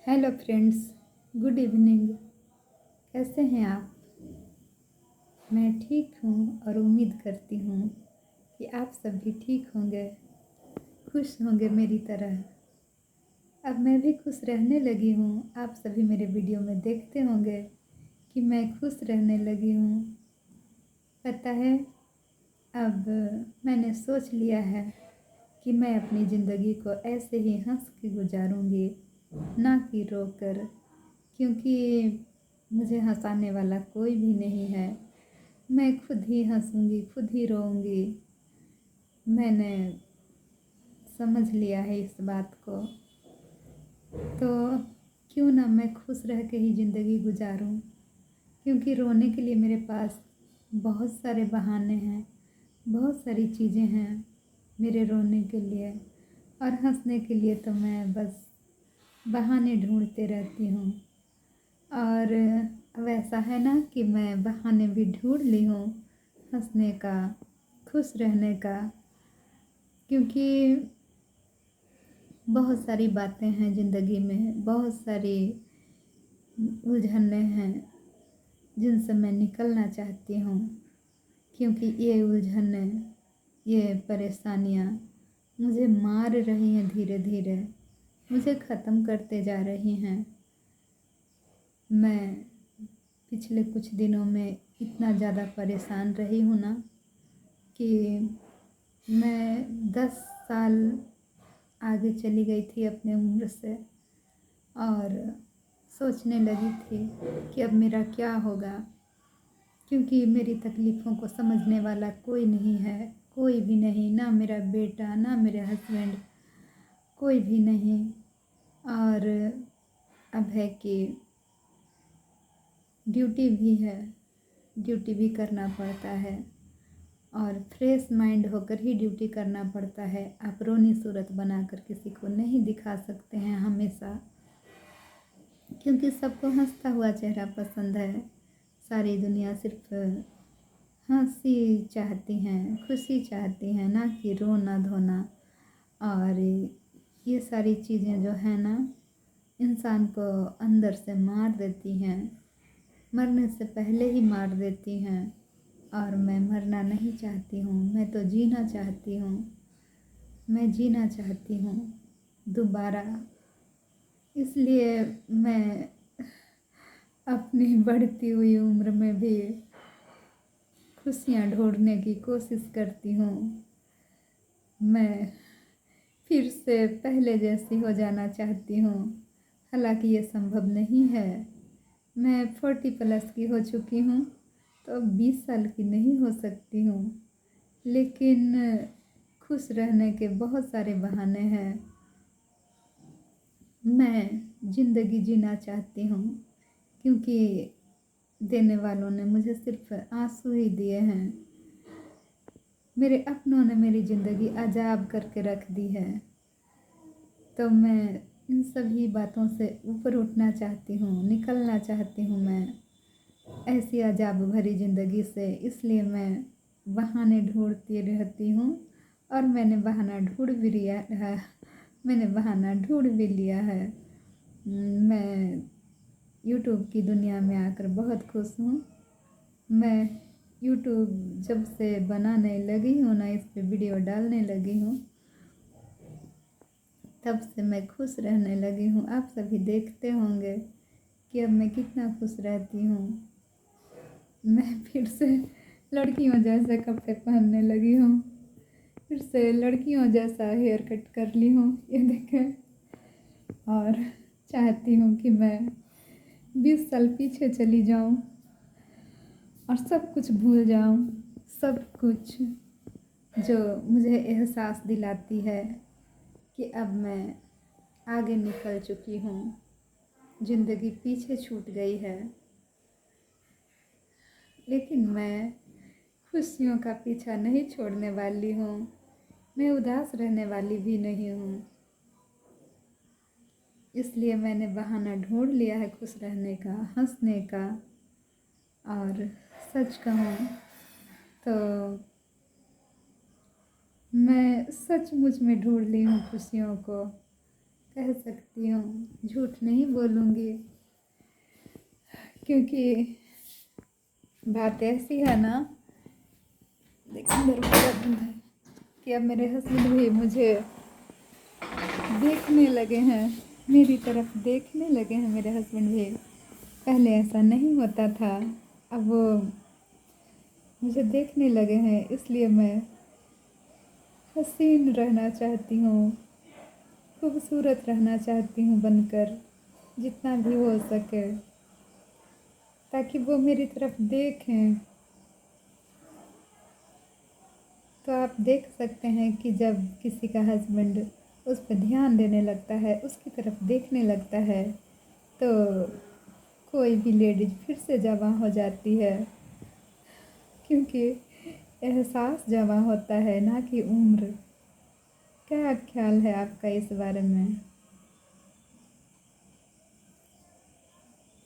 Hello friends, good evening. कैसे हैं आप? मैं ठीक हूँ और उम्मीद करती हूँ कि आप सब भी ठीक होंगे, खुश होंगे मेरी तरह। अब मैं भी खुश रहने लगी हूँ। आप सभी मेरे वीडियो में देखते होंगे कि मैं खुश रहने लगी हूँ। पता है, अब मैंने सोच लिया है कि मैं अपनी ज़िंदगी को ऐसे ही हंस के गुजारूँगी, ना कि रो कर, क्योंकि मुझे हंसाने वाला कोई भी नहीं है। मैं खुद ही हंसूंगी, खुद ही रोऊंगी। मैंने समझ लिया है इस बात को, तो क्यों ना मैं खुश रह के ही ज़िंदगी गुजारूं, क्योंकि रोने के लिए मेरे पास बहुत सारे बहाने हैं, बहुत सारी चीज़ें हैं मेरे रोने के लिए। और हंसने के लिए तो मैं बस बहाने ढूंढते रहती हूँ। और अब ऐसा है ना कि मैं बहाने भी ढूंढ ली हूँ हंसने का, खुश रहने का, क्योंकि बहुत सारी बातें हैं ज़िंदगी में, बहुत सारी उलझने हैं जिनसे मैं निकलना चाहती हूँ। क्योंकि ये उलझने, ये परेशानियाँ मुझे मार रही हैं, धीरे धीरे मुझे ख़त्म करते जा रही हैं। मैं पिछले कुछ दिनों में इतना ज़्यादा परेशान रही हूँ ना कि मैं 10 साल आगे चली गई थी अपने उम्र से, और सोचने लगी थी कि अब मेरा क्या होगा, क्योंकि मेरी तकलीफ़ों को समझने वाला कोई नहीं है, कोई भी नहीं, ना मेरा बेटा, ना मेरे हस्बैंड, कोई भी नहीं। और अब है कि ड्यूटी भी है, ड्यूटी भी करना पड़ता है, और फ्रेश माइंड होकर ही ड्यूटी करना पड़ता है। आप रोनी सूरत बनाकर किसी को नहीं दिखा सकते हैं हमेशा, क्योंकि सबको हंसता हुआ चेहरा पसंद है। सारी दुनिया सिर्फ हंसी चाहती हैं, खुशी चाहती हैं, ना कि रोना धोना। और ये सारी चीज़ें जो है ना, इंसान को अंदर से मार देती हैं, मरने से पहले ही मार देती हैं। और मैं मरना नहीं चाहती हूँ, मैं तो जीना चाहती हूँ। मैं जीना चाहती हूँ दोबारा। इसलिए मैं अपनी बढ़ती हुई उम्र में भी खुशियाँ ढूंढने की कोशिश करती हूँ। मैं फिर से पहले जैसी हो जाना चाहती हूँ, हालांकि ये संभव नहीं है। मैं 40+ की हो चुकी हूँ, तो अब 20 साल की नहीं हो सकती हूँ। लेकिन खुश रहने के बहुत सारे बहाने हैं। मैं ज़िंदगी जीना चाहती हूँ, क्योंकि देने वालों ने मुझे सिर्फ आंसू ही दिए हैं। मेरे अपनों ने मेरी ज़िंदगी अजाब करके रख दी है। तो मैं इन सभी बातों से ऊपर उठना चाहती हूँ, निकलना चाहती हूँ मैं ऐसी अजाब भरी ज़िंदगी से। इसलिए मैं बहाने ढूंढती रहती हूँ, और मैंने बहाना ढूंढ भी लिया है। मैंने बहाना ढूंढ भी लिया है। मैं यूट्यूब की दुनिया में आकर बहुत खुश हूँ। मैं यूट्यूब जब से बनाने लगी हूँ ना, इस पे वीडियो डालने लगी हूँ, तब से मैं खुश रहने लगी हूँ। आप सभी देखते होंगे कि अब मैं कितना खुश रहती हूँ। मैं फिर से लड़कियों जैसे कपड़े पहनने लगी हूँ, फिर से लड़कियों जैसा हेयर कट कर ली हूँ, ये देखें। और चाहती हूँ कि मैं 20 साल पीछे चली जाऊँ और सब कुछ भूल जाऊँ, सब कुछ जो मुझे एहसास दिलाती है कि अब मैं आगे निकल चुकी हूँ, ज़िंदगी पीछे छूट गई है। लेकिन मैं खुशियों का पीछा नहीं छोड़ने वाली हूँ, मैं उदास रहने वाली भी नहीं हूँ। इसलिए मैंने बहाना ढूंढ लिया है खुश रहने का, हंसने का। और सच कहूँ तो मैं सचमुच में ढूंढ ली हूँ खुशियों को, कह सकती हूँ झूठ नहीं बोलूँगी, क्योंकि बात ऐसी है ना, लेकिन दरवाज़ा बंद है, कि अब मेरे हस्बैंड भी मुझे देखने लगे हैं, मेरी तरफ देखने लगे हैं मेरे हस्बैंड भी। पहले ऐसा नहीं होता था, अब वो मुझे देखने लगे हैं, इसलिए मैं हसीन रहना चाहती हूँ, खूबसूरत रहना चाहती हूँ बनकर, जितना भी हो सके, ताकि वो मेरी तरफ देखें। तो आप देख सकते हैं कि जब किसी का हस्बैंड उस पर ध्यान देने लगता है, उसकी तरफ देखने लगता है, तो कोई भी लेडीज फिर से जवां हो जाती है, क्योंकि एहसास जवां होता है, ना कि उम्र। क्या ख्याल है आपका इस बारे में?